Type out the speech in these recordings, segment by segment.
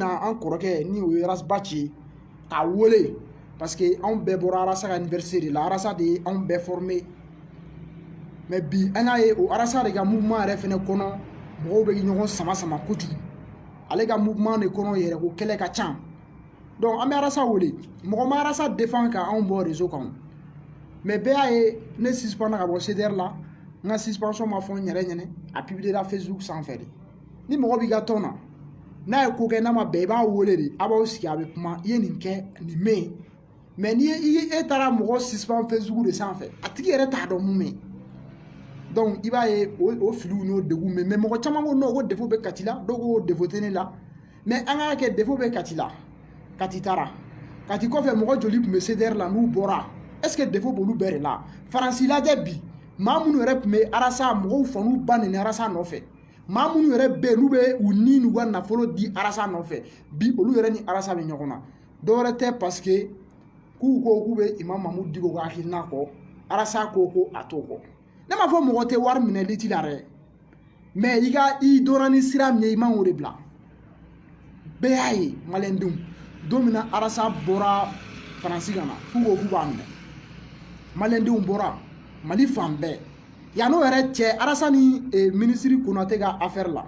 an kɔrɔkɛ ni o ye arasaba ci k'a wele parce que anw bɛɛ bɔra arasa ka anniversaire de la arasa de ye anw bɛɛ formé mais bi an y'a ye o arasa de ka mouvement yɛrɛ fɛnɛ kɔnɔ mɔgɔw bɛ ɲɔgɔn sama sama kojugu ale ka mouvement de kɔnɔ yɛrɛ ko kɛlɛ ka ca donc an bɛ arasa wele mɔgɔ ma arasa défend ka anw bɔ réseau kan mais bɛɛ y'a ye ne suspend ka bɔ CDR la n ka suspension ma fɔ n yɛrɛ ɲɛnɛ a publié la Facebook sanfɛ de ni mɔgɔ b'i ka tɔn na n'a ye ko kɛ n'a ma bɛn i b'a wele de a b'aw sigi a bɛ kuma i ye nin kɛ nin mɛ mais ni e taara mɔgɔ suspend Facebook de sanfɛ a tigi yɛrɛ t'a dɔn mun mɛ donc i b'a ye o filiw n'o degun mɛ mais mɔgɔ caman ko non ko défaut bɛ Kati la dɔw ko défaut tɛ ne la mais an k'a kɛ défaut bɛ Kati la Kati taara Kati kɔfɛ mɔgɔ joli tun bɛ CDR la n'u bɔra est ce que défaut b'olu bɛɛ de la Faransi lajɛ bi maa minnu yɛrɛ tun bɛ arasa mɔgɔw fanu ba nin arasa nɔfɛ maa minnu yɛrɛ bɛ yen n'u bɛ u ni n'u ka nafolo di arasa nɔfɛ bi olu yɛrɛ ni arasa bɛ ɲɔgɔn na dɔwɛrɛ tɛ parce que k'u ko k'u bɛ Imam Mamudu Diko ka hakilina kɔ arasa ko a t'o kɔ ne m'a fɔ mɔgɔ tɛ wari minɛ liti la dɛ mais i donna ni sira min ye i man k'o de bila bɛɛ y'a ye maliyɛndenw don min na arasa bɔra Faransi ka na k'u ko k'u b'a minɛ maliyɛndenw bɔra Mali fan bɛɛ yan'o yɛrɛ cɛ arasa ni minisiri Konate ka affaire la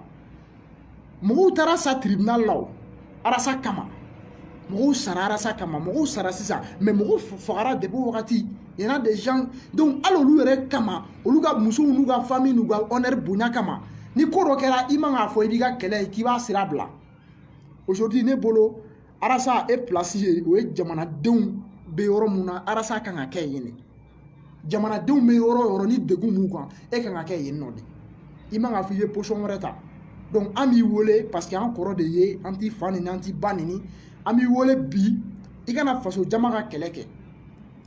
mɔgɔw taara sa tribunal la arasa kama mɔgɔw sara arasa kama mɔgɔw sara sisan mais mɔgɔw fagara depuis wagati il y en a des gens donc hali olu yɛrɛ kama olu ka musow n'u ka famille n'u ka honneur bonya kama ni ko dɔ kɛra i man k'a fɔ i b'i ka kɛlɛ ye k'i b'a sira bila aujourd'hui ne bolo arasa e place ye o ye jamanadenw bɛ yɔrɔ mun na arasa kan ka kɛ yen de jamanadenw bɛ yɔrɔ o yɔrɔ ni degun b'u kan e kan ka kɛ yen nɔ de i man k'a fɔ i bɛ position wɛrɛ ta donc an b'i wele parce que an kɔrɔ de ye an t'i fa nini an t'i ba nini an b'i wele bi i kana faso jama ka kɛlɛ kɛ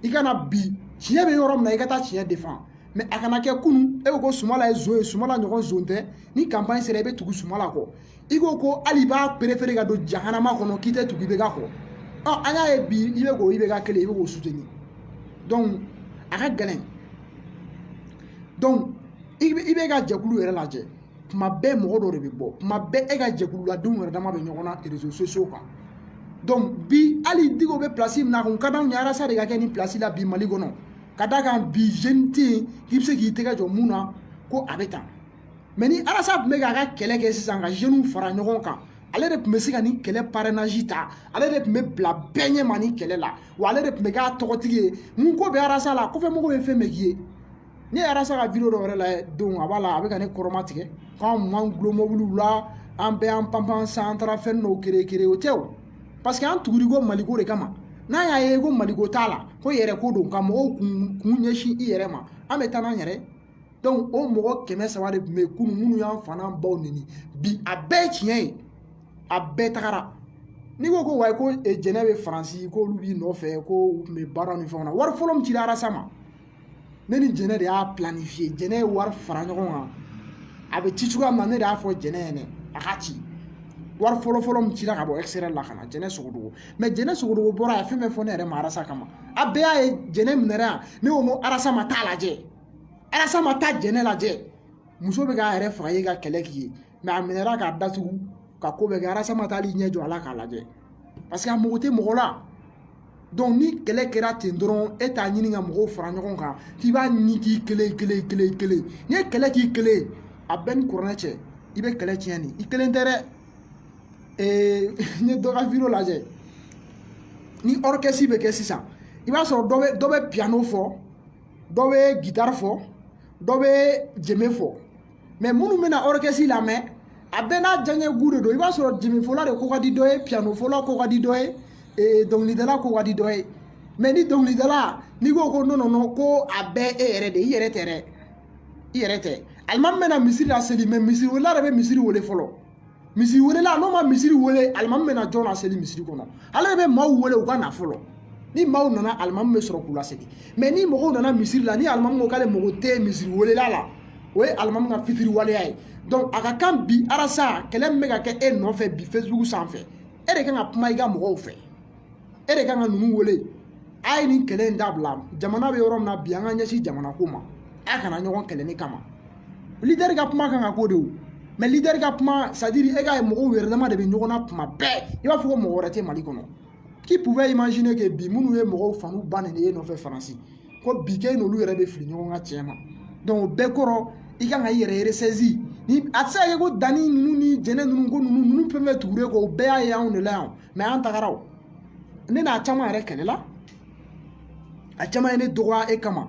i kana bi tiɲɛ bɛ yɔrɔ min na i ka taa tiɲɛ défend mais a kana kɛ kunun e ko Sumala ye zon ye Sumala ɲɔgɔn zon tɛ ni campagne sera i bɛ tugu Sumala kɔ i ko hali b'a préféré ka don jahanama kɔnɔ k'i tɛ tugu IBK kɔ an y'a ye bi i bɛ k'o IBK kelen i bɛ k'o soutenir donc a ka gɛlɛn donc i bɛ ka jɛkulu yɛrɛ lajɛ tuma bɛɛ mɔgɔ dɔ de bɛ bɔ tuma bɛɛ e ka jɛkululadenw yɛrɛ dama bɛ ɲɔgɔn na réseaux sociaux kan donc bi hali Diko bɛ place min na a kun ka d'anw ye arasa de ka kɛ ni place la bi Mali kɔnɔ ka d'a kan bi jeune tɛ yen k'i bɛ se k'i tɛgɛ jɔ mun na ko a bɛ tan mais ni arasa tun bɛ k'a ka kɛlɛ kɛ sisan ka jeunes fara ɲɔgɔn kan ale de tun bɛ se ka nin kɛlɛ parrainage ta ale de tun bɛ bila bɛɛ ɲɛ ma ni kɛlɛ la wa ale de tun bɛ k'a tɔgɔtigi ye mun ko bɛ arasa la kɔfɛ mɔgɔw ye fɛn bɛɛ k'i ye ne ye arasa ka video dɔ yɛrɛ lajɛ don a b'a la a bɛ ka ne kɔrɔma tigɛ k'an man gulon mobiliw la an bɛɛ an panpan san an taara fɛn dɔw kere o tɛ o parce que an tuguri ko Maliko de kama n'a y'a ye ko Maliko t'a la ko yɛrɛ ko don ka mɔgɔw kun ɲɛsin i yɛrɛ ma an bɛ taa n'an yɛrɛ donc o mɔgɔ 300 de tun bɛ yen kunun minnu y'an fa n'an baw neni bi a bɛɛ ye tiɲɛ ye a bɛɛ tagara n'i ko ko wayi ko jɛnɛ bɛ Faransi k'olu b'i nɔfɛ ko u tun bɛ baara ni fɛnw na wari fɔlɔ min cira arasa ma ne ni jɛnɛ de y'a planifié jɛnɛ ye wari fara ɲɔgɔn kan a bɛ ci cogoya min na ne de y'a fɔ jɛnɛ ɲɛnɛ a ka ci wari fɔlɔ min cira ka bɔ XRL la ka na jɛnɛ Sogodogo mais jɛnɛ Sogodogo bɔra a ye fɛn bɛɛ fɔ ne yɛrɛ ma arasa kama a bɛɛ y'a ye jɛnɛ minɛra yan ne ko n ko arasa ma taa lajɛ arasa ma taa jɛnɛ lajɛ muso bɛ k'a yɛrɛ faga ye ka kɛlɛ k'i ye mais a minɛra k'a datugu ka ko bɛɛ kɛ arasa ma taali ɲɛ jɔ a la k'a lajɛ parce que a mago tɛ mɔgɔ la donc ni kɛlɛ kɛra ten dɔrɔn e t'a ɲini ka mɔgɔw fara ɲɔgɔn kan k'i b'a ɲini k'i kelen n'i ye kɛlɛ k'i kelen a bɛɛ ni kuranɛ cɛ i bɛ kɛlɛ tiɲɛ nin i kelen tɛ dɛ n ye dɔ ka video lajɛ ni orchestre bɛ kɛ sisan i b'a sɔrɔ dɔ bɛ piano fɔ dɔ bɛ guitare fɔ dɔ bɛ jeme fɔ mais minnu bɛna orchestre lamɛn a bɛɛ n'a diyaɲɛ gu de don i b'a sɔrɔ jemefɔla de ko ka di dɔ ye pianofɔla ko ka di dɔ ye dɔnkilidala ko ka di dɔ ye mais ni dɔnkilidala n'i ko non ko a bɛɛ e yɛrɛ de i yɛrɛ tɛ dɛ i yɛrɛ tɛ alimami bɛna misiri la seli mais misiri welela de bɛ misiri wele fɔlɔ misiri welela n'o ma misiri wele alimami bɛna jɔn na seli misiri kɔnɔ ale de bɛ maaw wele u ka na fɔlɔ ni maaw nana alimami bɛ sɔrɔ k'u lasegin mais ni mɔgɔw nana misiri la ni alimami ko k'ale mago tɛ misiri welela la o ye alimami ka fitiri waleya ye donc a ka kan bi arasa kɛlɛ min bɛ ka kɛ e nɔfɛ bi Facebook sanfɛ e de kan ka kuma i ka mɔgɔw fɛ e de kan ka ninnu wele a ye nin kɛlɛ in dabila jamana bɛ yɔrɔ min na bi an ka ɲɛsin jamana ko ma a kana ɲɔgɔn kɛlɛ ni kama leader ka kuma kan ka k'o de o mais leader ka kuma c'est-à-dire e ka mɔgɔw yɛrɛ dama de bɛ ɲɔgɔn na kuma bɛɛ i b'a fɔ ko mɔgɔ wɛrɛ tɛ Mali kɔnɔ qui pouvait imaginer que bi minnu ye mɔgɔw fanu ba nin ye nɔfɛ Faransi ko bi kɛ n'olu yɛrɛ bɛ fili ɲɔgɔn ka tiɲɛ ma donc o bɛɛ kɔrɔ i kan ka i yɛrɛ ressaisi ni a tɛ se ka kɛ ko Dani ninnu ni Jɛnɛ ninnu ko ninnu fɛn fɛn tugure kɔ o bɛɛ y'a ye anw de la yan mais an tagara o ne n'a caman yɛrɛ kɛlɛla a caman ye ne dɔgɔya e kama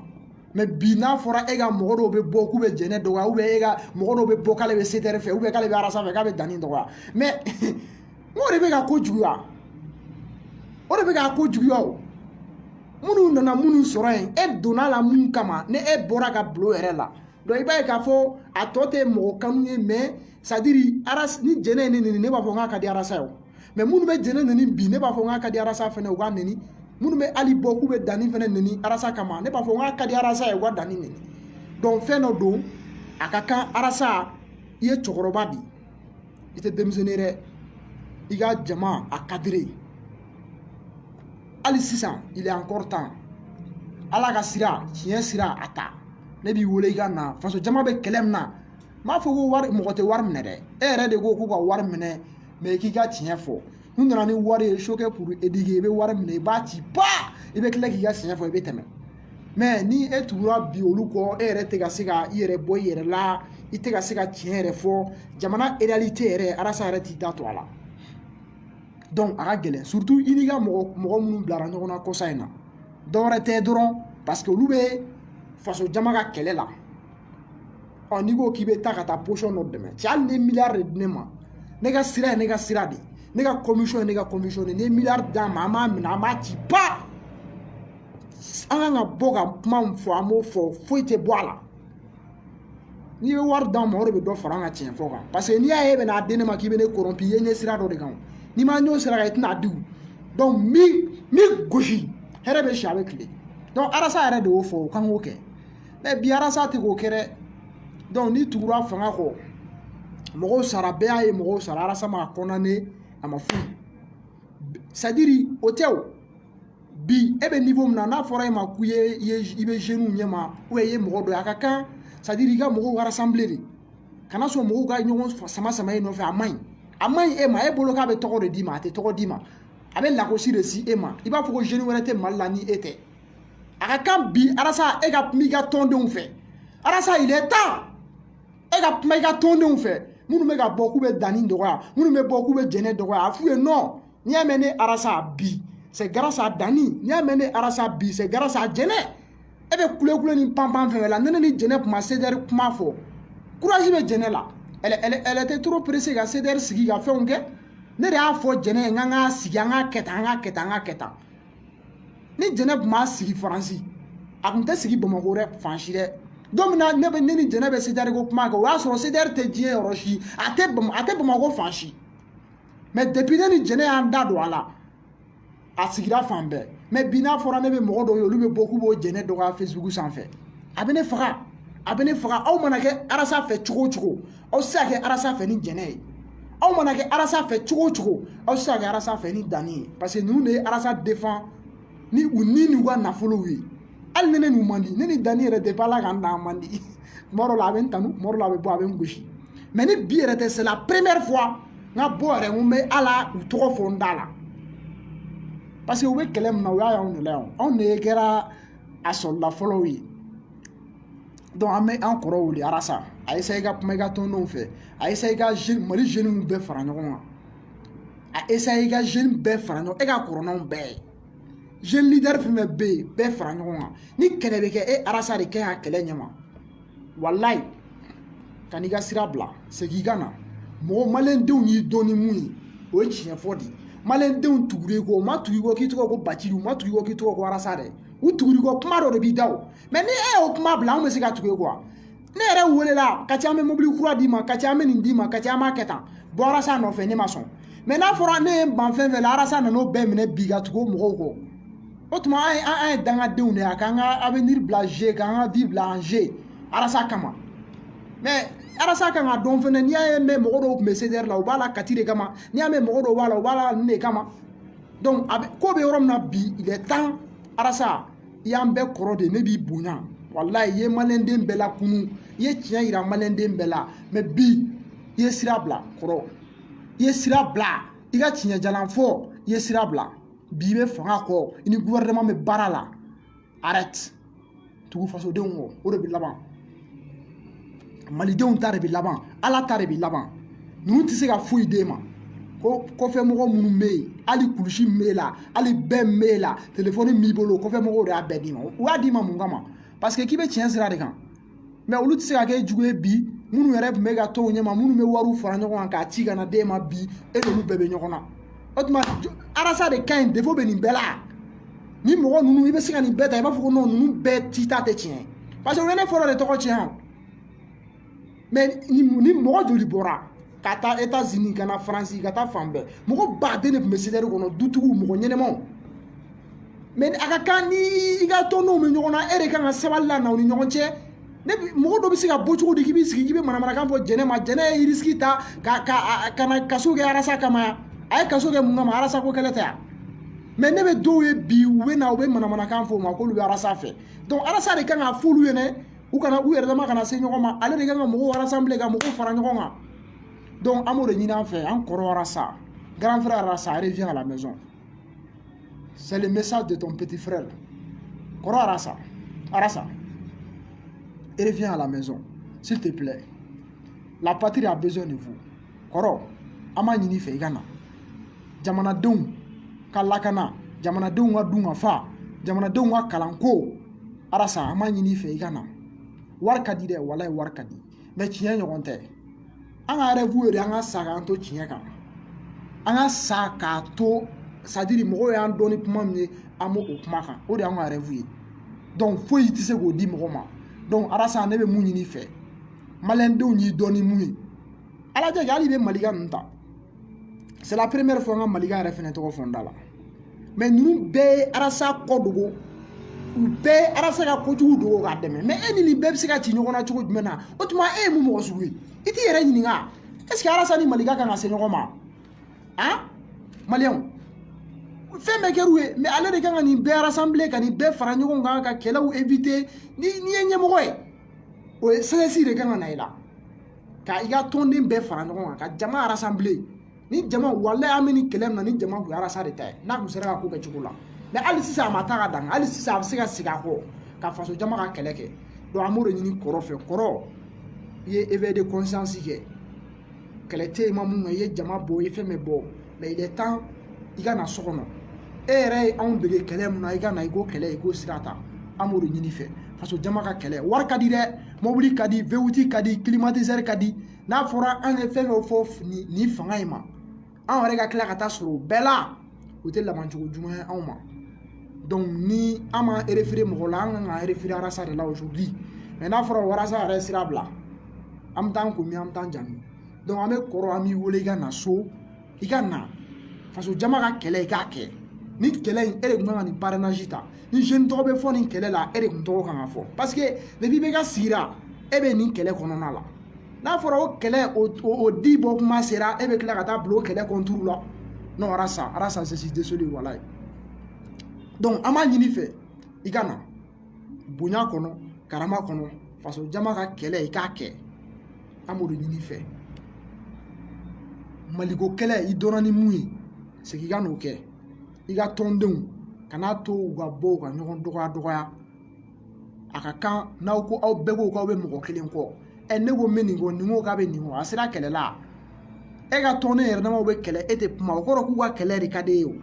mais bi n'a fɔra e ka mɔgɔ dɔw bɛ bɔ k'u bɛ Jɛnɛ dɔgɔya ou bien e ka mɔgɔ dɔw bɛ bɔ k'ale bɛ CTR fɛ ou bien k'ale bɛ Arasa fɛ k'a bɛ Dani dɔgɔya mais o de bɛ ka ko juguya o de bɛ ka ko juguya o minnu nana minnu sɔrɔ yen e donna la mun kama ne e bɔra ka bilo yɛrɛ la donc i b'a ye k'a fɔ a tɔ tɛ mɔgɔ kanu ye mais c'est à dire ni Jɛnɛ ye ne neni ne b'a fɔ k'a ka di Arasa ye o mais minnu bɛ Jɛnɛ neni bi ne b'a fɔ k'a ka di Arasa fɛnɛ u k'a neni minnu bɛ hali bɔ k'u bɛ Dani fɛnɛ neni Arasa kama ne b'a fɔ k'a ka di Arasa ye u ka Dani neni donc fɛn dɔ don a ka kan Arasa i ye cɛkɔrɔba di i tɛ denmisɛnnin ye dɛ i ka jama a cadré hali sisan il est encore temps ala ka sira tiɲɛ sira a ta ne b'i wele i ka na faso jama bɛ kɛlɛ min na m'a fɔ ko wari mɔgɔ tɛ wari minɛ dɛ e yɛrɛ de ko k'u ka wari minɛ mais k'i ka tiɲɛ fɔ n'u nana ni wari ye choqué pour éduquer i bɛ wari minɛ i b'a ci pa i bɛ tila k'i ka tiɲɛ fɔ i bɛ tɛmɛ mais ni e tugura bi olu kɔ e yɛrɛ tɛ ka se ka i yɛrɛ bɔ i yɛrɛ la i tɛ ka se ka tiɲɛ yɛrɛ fɔ jamana réalité yɛrɛ Arasa yɛrɛ t'i da to a la donc a ka gɛlɛn surtout i n'i ka mɔgɔ minnu bilara ɲɔgɔn na kɔsa in na dɔwɛrɛ tɛ dɔrɔn parce que olu bɛ faso jama ka kɛlɛ la n'i ko k'i bɛ taa ka taa position dɔ dɛmɛ cɛ hali ni miliyari de di ne ma ne ka sira ye ne ka sira de ne ka commission ye ne ka commission de ni ye miliyari d'a ma an b'a minɛ an b'a ci pa an kan ka bɔ ka kuma min fɔ an b'o fɔ foyi tɛ bɔ a la n'i bɛ wari d'an ma o de bɛ dɔ fara an ka tiɲɛ fɔ kan parce que n'i y'a ye e bɛ n'a di ne ma k'i bɛ ne corrompu i ye ɲɛ sira dɔ de kan n'i ma ɲɛ sira kan i tɛna di donc mi gosi hɛrɛ bɛ si a bɛ tile donc Arasa yɛrɛ de y'o fɔ o kan k'o kɛ mais bi Arasa tɛ k'o kɛ dɛ donc ni tugura fanga kɔ mɔgɔw sara bɛɛ y'a ye mɔgɔw sara Arasa ma condamné a ma foyi c'est à dire o tɛ o bi e bɛ niveau min na n'a fɔra e ma k'u ye i bɛ jeunes ɲɛ ma ou bien i ye mɔgɔ dɔ ye a ka kan c'est à dire i ka mɔgɔw rassembler de kana sɔn mɔgɔw ka ɲɔgɔn sama e nɔfɛ a man ɲi e ma e bolo k'a bɛ tɔgɔ de d'i ma a tɛ tɔgɔ d'i ma a bɛ lagosi de si e ma i b'a fɔ ko jeune wɛrɛ tɛ Mali la ni e tɛ a ka kan bi Arasa e ka kuma i ka tɔndenw fɛ Arasa il est temps e ka kuma i ka tɔndenw fɛ minnu bɛ ka bɔ k'u bɛ Dani dɔgɔya minnu bɛ bɔ k'u bɛ Jɛnɛ dɔgɔya a f'u ye non n'i y'a mɛn ne Arasa bi c'est grâce à Dani n'i y'a mɛn ne Arasa bi c'est grâce à Jɛnɛ e bɛ kule ni panpan fɛn la ne ni Jɛnɛ kuma CDR kuma fɔ courage bɛ Jɛnɛ la elle était trop pressée ka CDR sigi ka fɛnw kɛ ne de y'a fɔ Jɛnɛ n k'an k'a sigi an k'a kɛ tan ni Jɛnɛ tun b'a sigi Faransi a tun tɛ sigi Bamakɔ dɛ fan si dɛ don min na ne ni Jɛnɛ bɛ CDR ko kuma kɛ o y'a sɔrɔ CDR tɛ diɲɛ yɔrɔ si a tɛ Bamakɔ fan si mais depuis ne ni Jɛnɛ y'an da don a la a sigira fan bɛɛ mais bi n'a fɔra ne bɛ mɔgɔ dɔw ye olu bɛ bɔ k'u b'o Jɛnɛ dɔgɔya Facebook sanfɛ a bɛ ne faga aw mana kɛ Arasa fɛ cogo o cogo aw tɛ se ka kɛ Arasa fɛ ni Jɛnɛ ye aw mana kɛ Arasa fɛ cogo o cogo aw tɛ se ka kɛ Arasa fɛ ni Dani ye parce que ninnu de ye Arasa défend ni u ni n'u ka nafolow ye hali ne n'u man di ne ni Dani yɛrɛ tɛ Ala k'an da man di tuma dɔw la a bɛ n tanu tuma dɔw la a bɛ bɔ a bɛ n gosi mais ni bi yɛrɛ tɛ c'est la première fois n ka bɔ yɛrɛ n bɛ Ala u tɔgɔ fɔ n da la parce que u bɛ kɛlɛ min na u y'a y'anw de la yan anw de kɛra a sɔrɔla fɔlɔw ye donc an bɛ an kɔrɔw wele Arasa a essaye ka kuma i ka tɔndenw fɛ a essaye ka Mali jeunes bɛɛ fara ɲɔgɔn kan a essaye ka jeunes bɛɛ fara ɲɔgɔn e ka kɔrɔnanw bɛɛ ye jeune leader fɛn fɛn bɛ yen bɛɛ fara ɲɔgɔn kan ni kɛlɛ bɛ kɛ e Arasa de kɛ a kɛlɛ ɲɛma walayi ka n'i ka sira bila segin i ka na mɔgɔ maliyɛndenw y'i dɔn ni mun ye o ye tiɲɛ fɔ de maliyɛndenw tugura i kɔ u ma tugu i kɔ k'i tɔgɔ ko Bacili u ma tugu i kɔ k'i tɔgɔ ko Arasa dɛ u tugura i kɔ kuma dɔ de b'i da o mais ni e y'o kuma bila anw bɛ se ka tugu i kɔ ne yɛrɛ welela ka ca an bɛ mobili kura d'i ma ka ca an bɛ nin d'i ma ka ca an b'a kɛ tan bɔ Arasa nɔfɛ ne ma sɔn mais n'a fɔra ne ye n ban fɛn fɛn la Arasa nan'o bɛɛ minɛ bi ka tugu mɔgɔw kɔ o tuma an ye dangadenw de ye a k'an ka avenir bila jeu k'an ka vie bila en jeu Arasa kama mais Arasa kan ka dɔn fɛnɛ n'i y'a ye mɛn mɔgɔ dɔw tun bɛ CDR la u b'a la kati de kama n'i y'a mɛn mɔgɔ dɔw b'a la u b'a la nin de kama donc ko bɛ yɔrɔ min na bi il est temps Arasa i y'an bɛɛ kɔrɔ de ne b'i bonya walayi i ye maliyɛnden bɛɛ la kunu i ye tiɲɛ yira maliyɛnden bɛɛ la mais bi i ye sira bila kɔrɔ i ye sira bila i ka tiɲɛ jalan fɔ i ye sira bila bi i bɛ fanga kɔ i ni gouvernement bɛ baara la arrête tugu fasodenw kɔ o de bɛ laban malidenw ta de bɛ laban ala ta de bɛ laban ninnu tɛ se ka foyi d'e ma ko kɔfɛmɔgɔ minnu bɛ yen hali kulusi min b'e la hali bɛɛ min b'e la telefɔni min b'i bolo kɔfɛmɔgɔw de y'a bɛɛ d'i ma u y'a d'i ma mun kama parce que k'i bɛ tiɲɛ sira de kan mais olu tɛ se ka kɛ jugu ye bi minnu yɛrɛ tun bɛ ka to ɲɛma minnu bɛ wariw fara ɲɔgɔn kan k'a ci ka na d'e ma bi e n'olu bɛɛ bɛ ɲɔgɔn na o tuma arasa de ka ɲi défaut bɛ nin bɛɛ la ni mɔgɔ ninnu i bɛ se ka nin bɛɛ ta i b'a fɔ ko non ninnu bɛɛ ci ta tɛ tiɲɛ parce que o ye ne fɔlɔ de tɔgɔ tiɲɛ mais ni mɔgɔ joli bɔra ka taa États-Unis ka na Faransi ka taa fan bɛɛ mɔgɔ baden de tun bɛ CDR kɔnɔ dutigiw mɔgɔ ɲɛnɛmaw mais a ka kan ni i ka tɔndenw bɛ ɲɔgɔn na e de kan ka sabali la n'aw ni ɲɔgɔn cɛ mɔgɔ dɔ bɛ se ka bɔ cogo di k'i b'i sigi k'i bɛ manamanakan fɔ jɛnɛ ma jɛnɛ ye risque ta ka na kaso kɛ arasa kama a ye kaso kɛ mun kama arasa ko kɛlɛ tɛ yan mais ne bɛ dɔw ye bi u bɛ na u bɛ manamanakan fɔ o ma k'olu bɛ arasa fɛ donc arasa de kan ka fɔ olu ɲɛna u yɛrɛ dama kana se ɲɔgɔn ma ale de kan ka mɔgɔw rassembler ka mɔgɔw fara ɲɔgɔn kan donc an b'o de ɲini an fɛ an kɔrɔ arasa grand frère arasa revient à la maison c'est le message de ton petit frère kɔrɔ arasa reviens à la maison s'il te plaît la patrie a besoin de vous kɔrɔ an b'a ɲini fɛ i ka na jamanadenw ka lakana jamanadenw ka dun ka fa jamanadenw ka kalanko arasa an b'a ɲini fɛ i ka na wari ka di dɛ walayi wari ka di mais tiɲɛ ɲɔgɔn tɛ an ka rêve yɛrɛ an ka sa k'an to tiɲɛ kan an ka sa k'a to c'est à dire mɔgɔw y'an dɔn ni kuma min ye an b'o kuma kan o de y'an ka rêve ye donc foyi tɛ se k'o di mɔgɔ ma donc arasa ne bɛ mun ɲini fɛ maliyɛndenw y'i dɔn ni mun ye ala jɛ hali i bɛ maliga ninnu ta c'est la première fois an ka maliga yɛrɛ fɛnɛ tɔgɔ fɔ n da la mais ninnu bɛɛ ye arasa kɔ dogo u bɛɛ ye arasa ka kojugu dogo k'a dɛmɛ mais e ni nin bɛɛ bɛ se ka ci ɲɔgɔn na cogo jumɛn na o tuma e ye mun mɔgɔ sugu ye i t'i yɛrɛ ɲininka est ce que arasa ni maliga kan ka se ɲɔgɔn ma han maliyɛnw fɛn bɛɛ kɛr'u ye mais ale de kan ka nin bɛɛ rassembler ka nin bɛɛ fara ɲɔgɔn kan ka kɛlɛw éviter n'i ye ɲɛmɔgɔ ye o ye sagesse de kan ka na i la ka i ka tɔnden bɛɛ fara ɲɔgɔn kan ka jama rassembler ni jama walayi an bɛ nin kɛlɛ min na ni jama kun ye arasa de ta ye n'a kun sera ka ko kɛ cogo la mais hali sisan a ma taa ka dan hali sisan a bɛ se ka segin a kɔ ka faso jama ka kɛlɛ kɛ donc an b'o de ɲini kɔrɔ fɛ kɔrɔ i ye éveil de conscience kɛ kɛlɛ tɛ yen ma mun kɛ i ye jama bɔ i ye fɛn bɛɛ bɔ mais il est temps i ka na so kɔnɔ e yɛrɛ ye anw dege kɛlɛ min na i ka na i k'o kɛlɛ i k'o sira ta an b'o de ɲini fɛ faso jama ka kɛlɛ wari ka di dɛ mobili ka di VUT ka di climatiseur ka di n'a fɔra an ye fɛn dɔ fɔ nin fanga in ma an yɛrɛ ka tila ka taa sɔrɔ o bɛɛ la o tɛ labancogo ɲuman ye anw ma donc ni an ma référé mɔgɔ la an kan ka référé arasa de la aujourd'hui mais n'a fɔra warasa yɛrɛ sira bila an bɛ taa an komi an bɛ taa jaabi donc an bɛ kɔrɔ an b'i wele i ka na so i ka na faso jama ka kɛlɛ i k'a kɛ ni kɛlɛ in e de tun kan ka nin parrainage ta ni jeune tɔgɔ bɛ fɔ nin kɛlɛ la e de tun tɔgɔ kan ka fɔ parce que depuis bɛ ka sigira e bɛ nin kɛlɛ kɔnɔna la n'a fɔra o kɛlɛ o di bɔ kuma sera e bɛ tila ka taa bila o kɛlɛ kɔnturu la non arasa je suis désolé walayi donc an b'a ɲini fɛ i ka na bonya kɔnɔ karama kɔnɔ faso jama ka kɛlɛ i k'a kɛ an b'o de ɲini fɛ maliko kɛlɛ i dɔnna ni mun ye segin i ka n'o kɛ i ka tɔndenw kan'a to u ka bɔ u ka ɲɔgɔn dɔgɔya a ka kan n'aw ko aw bɛɛ ko k'aw bɛ mɔgɔ kelen kɔ ne ko n bɛ nin kɔ nin ko k'a bɛ nin kɔ a sera kɛlɛ la e ka tɔnden yɛrɛ damaw bɛ kɛlɛ e tɛ kuma o kɔrɔ k'u ka kɛlɛ de ka di e ye o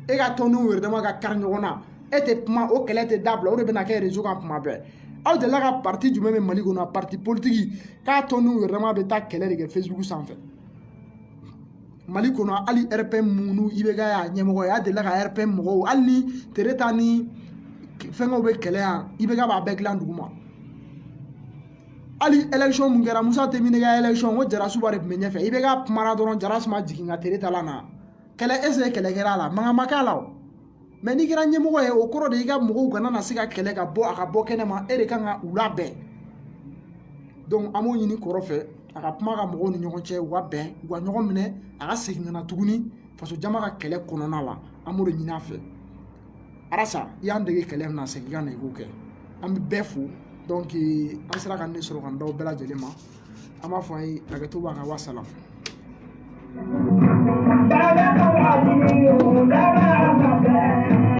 e ka tɔndenw yɛrɛ dama ka kari ɲɔgɔn na e tɛ kuma o kɛlɛ tɛ dabila o de bɛna kɛ réseau kan kuma bɛɛ aw delila ka parti jumɛn bɛ Mali kɔnɔ parti politique k'a tɔndenw yɛrɛ dama bɛ taa kɛlɛ de kɛ Facebook sanfɛ Mali kɔnɔ hali RPM minnu IBK y'a ɲɛmɔgɔ ye a delila ka RPM mɔgɔw hali ni Tereta ni fɛnkɛw bɛ kɛlɛ yan IBK b'a bɛɛ dilan duguma hali élection mun kɛra Musa Temine ka élection o Jara Suba de tun bɛ ɲɛfɛ IBK kumana dɔrɔn Jara Suma jigin ka Tereta la na kɛlɛ est-ce que kɛlɛ kɛra a la mankan ma k'a la o mais n'i kɛra ɲɛmɔgɔ ye o kɔrɔ de i ka mɔgɔw kana na se ka kɛlɛ ka bɔ a ka bɔ kɛnɛma e de kan ka u labɛn donc an b'o ɲini kɔrɔ fɛ a ka kuma ka mɔgɔw ni ɲɔgɔn cɛ u ka bɛn u ka ɲɔgɔn minɛ a ka segin ka na tuguni faso jama ka kɛlɛ kɔnɔna la an b'o de ɲini a fɛ arasa i y'an dege kɛlɛ min na segin ka na i k'o kɛ an bɛ bɛɛ fo donc an sera ka ne sɔrɔ ka n da aw bɛɛ lajɛlen ma an b'a fɔ a ye hakɛto b'a kan wa salam.